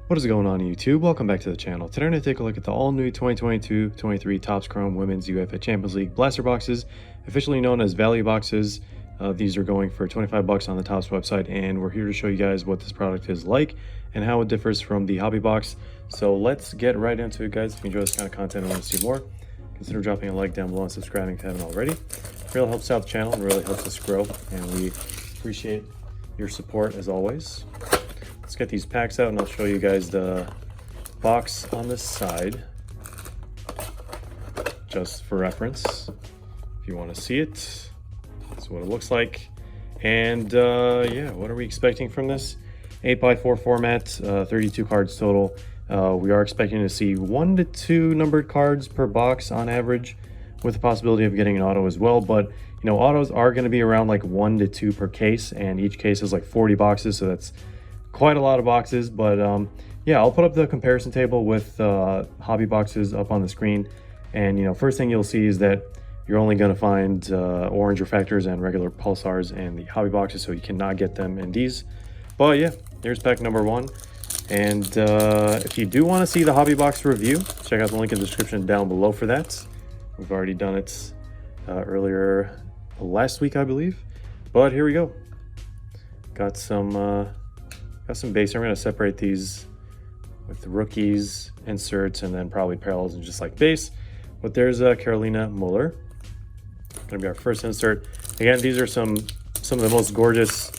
What is going on YouTube? Welcome back to the channel. Today I'm going to take a look at the all-new 2022-23 Topps Chrome Women's UEFA Champions League blaster boxes, officially known as value boxes. These are going for 25 bucks on the Topps website, and we're here to show you guys what this product is like and how it differs from the hobby box. So let's get right into it, guys. If you enjoy this kind of content and want to see more, consider dropping a like down below and subscribing if you haven't already. It really helps out the channel and really helps us grow, and we appreciate your support as always. Let's get these packs out and I'll show you guys the box on the side, just for reference. If you want to see it, that's what it looks like. And yeah, what are we expecting from this? 8x4 format, 32 cards total. We are expecting to see 1 to 2 numbered cards per box on average, with the possibility of getting an auto as well. But you know, autos are going to be around like 1 to 2 per case, and each case is like 40 boxes, so that's quite a lot of boxes. But yeah, I'll put up the comparison table with hobby boxes up on the screen, and you know, first thing you'll see is that you're only going to find orange refractors and regular pulsars in the hobby boxes, so you cannot get them in these. But yeah, here's pack number 1. And if you do want to see the hobby box review, check out the link in the description down below for that. We've already done it earlier last week, I believe. But here we go. Got some base. I'm going to separate these with rookies, inserts, and then probably parallels and just like base. But there's Carolina Muller. Going to be our first insert. Again, these are some of the most gorgeous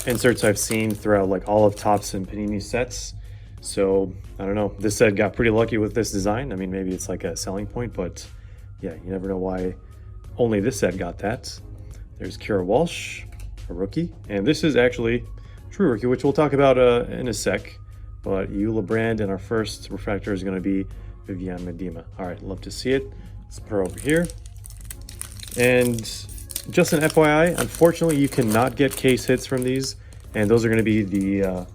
inserts I've seen throughout like all of Topps and Panini sets. So I don't know, this set got pretty lucky with this design. I mean, maybe it's like a selling point, but yeah, you never know why only this set got that. There's Kira Walsh, a rookie, and this is actually true rookie, which we'll talk about in a sec. But Eula Brand, and our first refractor is going to be Vivian Medema. All right, love to see it. Let's put her over here. And just an FYI, unfortunately, you cannot get case hits from these, and those are going to be the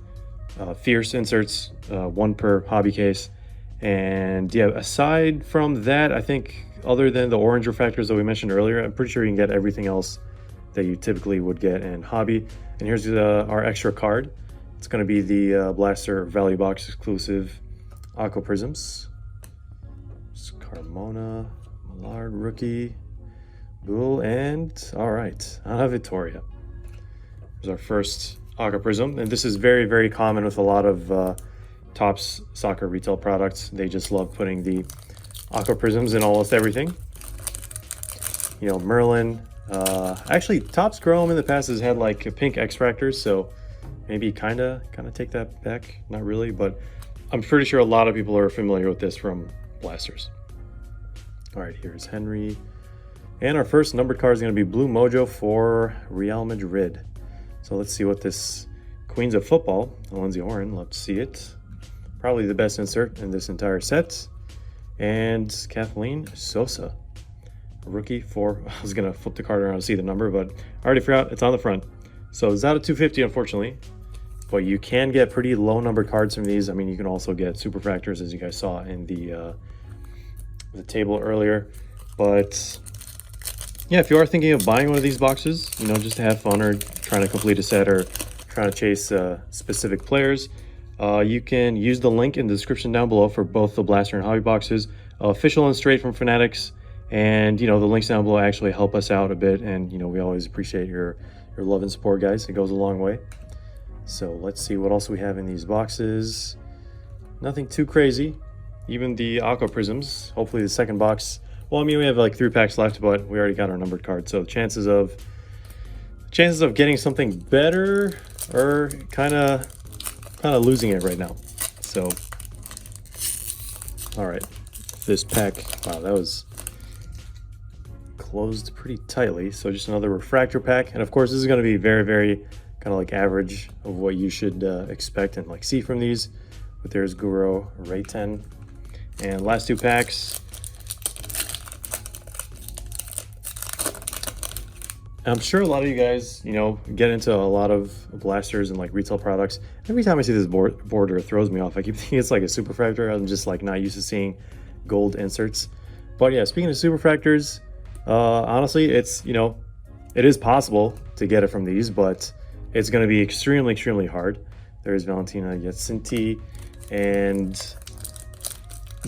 fierce inserts, 1 per hobby case. And yeah, aside from that, I think other than the orange refractors that we mentioned earlier, I'm pretty sure you can get everything else that you typically would get in hobby. And here's our extra card. It's going to be the Blaster Value Box exclusive Aqua Prisms. Carmona, Millard rookie, Bull, and all right, Ana Victoria. There's our first Aqua Prism, and this is very, very common with a lot of Topps soccer retail products. They just love putting the Aqua Prisms in almost everything. You know, Merlin. Actually, Topps Chrome in the past has had like pink X-Fractors, so maybe kind of take that back. Not really, but I'm pretty sure a lot of people are familiar with this from blasters. All right, here's Henry. And our first numbered card is going to be Blue Mojo for Real Madrid. So let's see what this Queens of Football, Lindsay Horan, love to see it. Probably the best insert in this entire set. And Kathleen Sosa, a rookie for, I was going to flip the card around to see the number, but I already forgot it's on the front. So it's out of 250, unfortunately. But you can get pretty low numbered cards from these. I mean, you can also get superfractors, as you guys saw in the table earlier. But yeah, if you are thinking of buying one of these boxes, you know, just to have fun or trying to complete a set or trying to chase specific players, you can use the link in the description down below for both the blaster and hobby boxes, official and straight from Fanatics. And you know, the links down below actually help us out a bit, and you know, we always appreciate your love and support, guys. It goes a long way. So let's see what else we have in these boxes. Nothing too crazy. Even the Aqua Prisms. Hopefully the second box. Well, I mean, we have like 3 packs left, but we already got our numbered card. So chances of getting something better are kind of losing it right now. So, all right, this pack. Wow, that was closed pretty tightly. So just another refractor pack, and of course, this is going to be very, very kind of like average of what you should expect and like see from these. But there's Guro Rayten, and last 2 packs. I'm sure a lot of you guys, you know, get into a lot of blasters and like retail products. Every time I see this border, it throws me off. I keep thinking it's like a superfractor. I'm just like not used to seeing gold inserts. But yeah, speaking of superfractors, honestly, it's, you know, it is possible to get it from these, but it's going to be extremely, extremely hard. There's Valentina Yacinti. And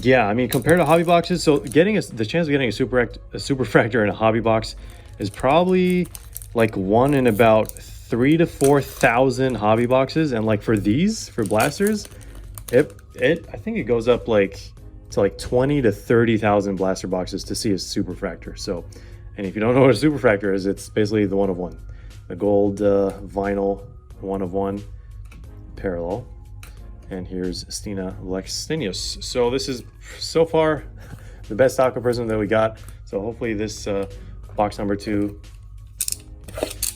yeah, I mean, compared to hobby boxes, so getting the chance of getting a superfractor in a hobby box is probably like one in about 3,000 to 4,000 hobby boxes. And like for these, for blasters, I think it goes up like to like 20 to 30,000 blaster boxes to see a superfractor. So, and if you don't know what a superfractor is, it's basically the one of one, the gold vinyl one of one parallel. And here's Stina Lexinius. So this is so far the best Aqua Prism that we got. So hopefully this box number 2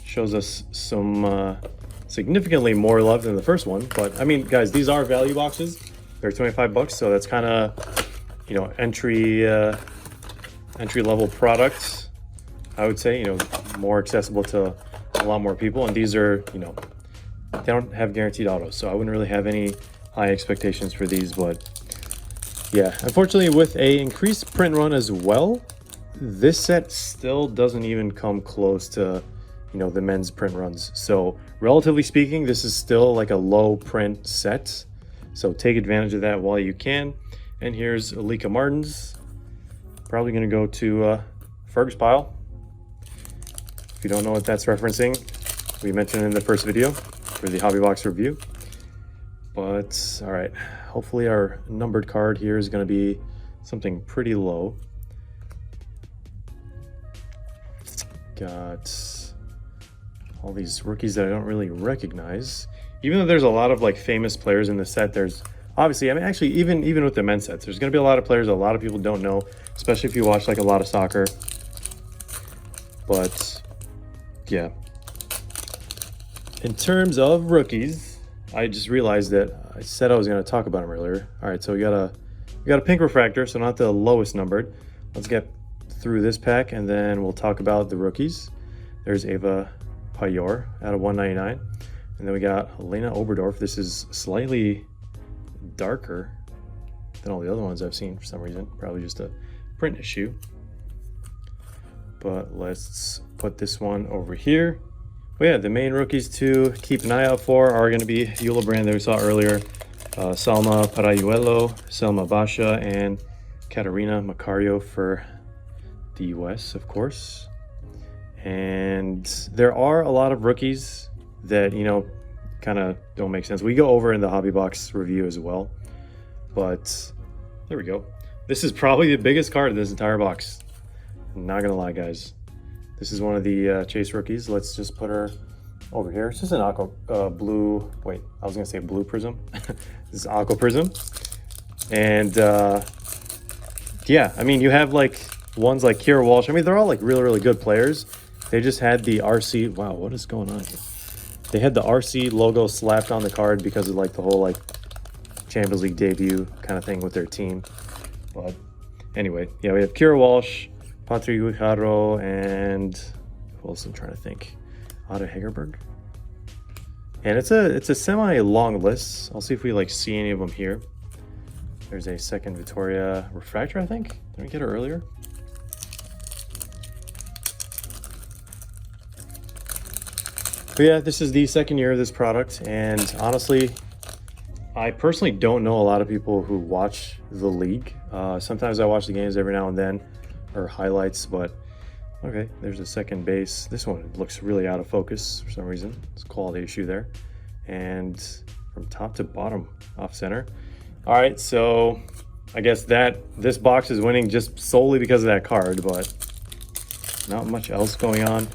shows us some significantly more love than the first one. But I mean, guys, these are value boxes. They're 25 bucks, so that's kind of, you know, entry level products, I would say, you know, more accessible to a lot more people. And these are, you know, they don't have guaranteed autos, so I wouldn't really have any high expectations for these. But yeah, unfortunately, with a increased print run as well, this set still doesn't even come close to, you know, the men's print runs. So relatively speaking, this is still like a low print set, so take advantage of that while you can. And here's Alika Martins, probably going to go to Ferg's pile. If you don't know what that's referencing, we mentioned in the first video for the hobby box review. But all right, hopefully our numbered card here is going to be something pretty low. Got all these rookies that I don't really recognize. Even though there's a lot of like famous players in the set, there's obviously, I mean, actually even with the men's sets, there's going to be a lot of players that a lot of people don't know, especially if you watch like a lot of soccer. But yeah, in terms of rookies, I just realized that I said I was going to talk about them earlier. All right, so we got a pink refractor, so not the lowest numbered. Let's get through this pack and then we'll talk about the rookies. There's Ava Payor out of 199, and then we got Lena Oberdorf. This is slightly darker than all the other ones I've seen for some reason, probably just a print issue. But let's put this one over here. But yeah, the main rookies to keep an eye out for are going to be Eula Brand that we saw earlier, Salma Parayuelo, Selma Basha, and Katarina Macario for the US, of course. And there are a lot of rookies that, you know, kind of don't make sense. We go over in the hobby box review as well. But there we go. This is probably the biggest card in this entire box. I'm not gonna lie, guys. This is one of the Chase rookies. Let's just put her over here. It's just an aqua blue. Wait, I was gonna say blue prism. This is aqua prism. And yeah, I mean, you have like ones like Kira Walsh. I mean, they're all like really good players. They just had the RC. Wow, what is going on here? They had the RC logo slapped on the card because of like the whole like Champions League debut kind of thing with their team. But anyway, yeah, we have Kira Walsh, Patrick Guijarro, and who else I'm trying to think? Otto Hegerberg. And it's a semi-long list. I'll see if we like see any of them here. There's a second Victoria Refractor, I think. Did we get her earlier? But yeah, this is the second year of this product, and honestly, I personally don't know a lot of people who watch the league. Sometimes I watch the games every now and then, or highlights, but okay, there's a second base. This one looks really out of focus for some reason. It's a quality issue there. And from top to bottom, off center. All right, so I guess that this box is winning just solely because of that card, but not much else going on.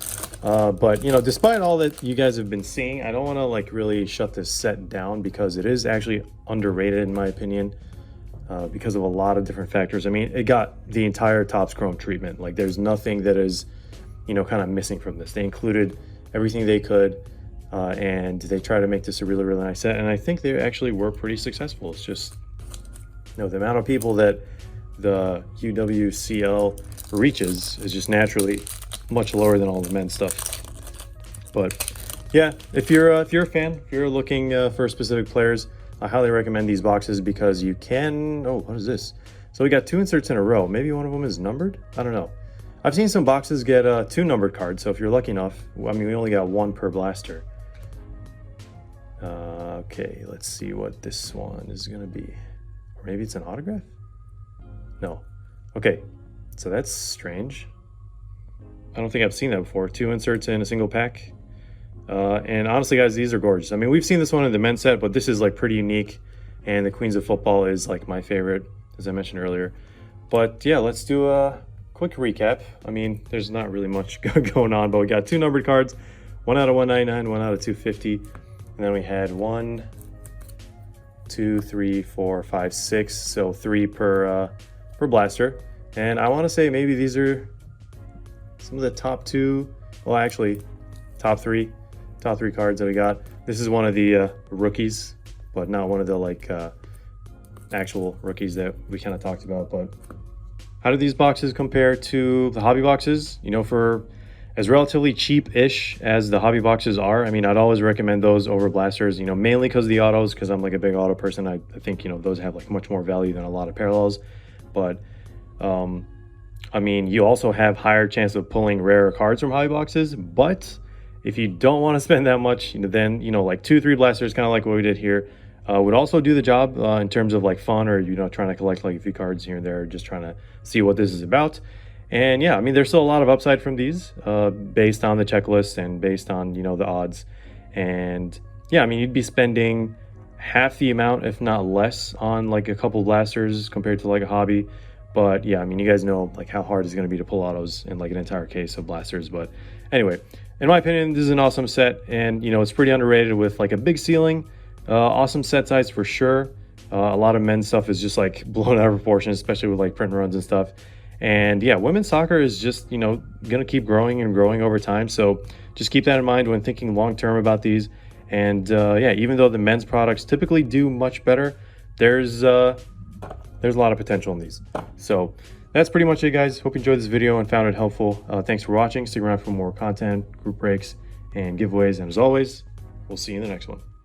But you know, despite all that you guys have been seeing, I don't want to like really shut this set down because it is actually underrated in my opinion, because of a lot of different factors. I mean, it got the entire Topps Chrome treatment. Like there's nothing that is, you know, kind of missing from this. They included everything they could, and they try to make this a really nice set, and I think they actually were pretty successful. It's just, you know, the amount of people that the UWCL reaches is just naturally much lower than all the men's stuff. But yeah, if you're a fan, if you're looking for specific players, I highly recommend these boxes because you can. Oh, what is this? So we got 2 inserts in a row. Maybe one of them is numbered. I don't know. I've seen some boxes get 2 numbered cards. So if you're lucky enough, I mean, we only got 1 per blaster. Okay, let's see what this one is gonna be. Or maybe it's an autograph? No. Okay, so that's strange. I don't think I've seen that before. 2 inserts in a single pack. And honestly, guys, these are gorgeous. I mean, we've seen this one in the men's set, but this is like pretty unique. And the Queens of Football is like my favorite, as I mentioned earlier. But yeah, let's do a quick recap. I mean, there's not really much going on, but we got 2 numbered cards, 1 out of 199, 1 out of 250. And then we had 1, 2, 3, 4, 5, 6. So 3 per blaster. And I want to say maybe these are some of the top 2. Well, actually, top 3 cards that we got. This is one of the rookies, but not one of the like actual rookies that we kind of talked about. But how do these boxes compare to the hobby boxes? You know, for as relatively cheap-ish as the hobby boxes are, I mean, I'd always recommend those over blasters, you know, mainly because of the autos, because I'm like a big auto person. I think, you know, those have like much more value than a lot of parallels. But I mean, you also have higher chance of pulling rarer cards from hobby boxes, but if you don't want to spend that much, you know, then, you know, like 2-3 blasters, kind of like what we did here, would also do the job in terms of like fun, or, you know, trying to collect like a few cards here and there, just trying to see what this is about. And yeah, I mean, there's still a lot of upside from these based on the checklist and based on, you know, the odds. And yeah, I mean, you'd be spending half the amount, if not less, on like a couple blasters compared to like a hobby. But yeah, I mean, you guys know like how hard it's going to be to pull autos in like an entire case of blasters. But anyway, in my opinion, this is an awesome set, and you know, it's pretty underrated with like a big ceiling. Awesome set size for sure. A lot of men's stuff is just like blown out of proportion, especially with like print runs and stuff. And yeah, women's soccer is just, you know, gonna keep growing and growing over time. So just keep that in mind when thinking long term about these. And yeah, even though the men's products typically do much better, there's a lot of potential in these. So that's pretty much it, guys. Hope you enjoyed this video and found it helpful. Thanks for watching. Stick around for more content, group breaks, and giveaways. And as always, we'll see you in the next one.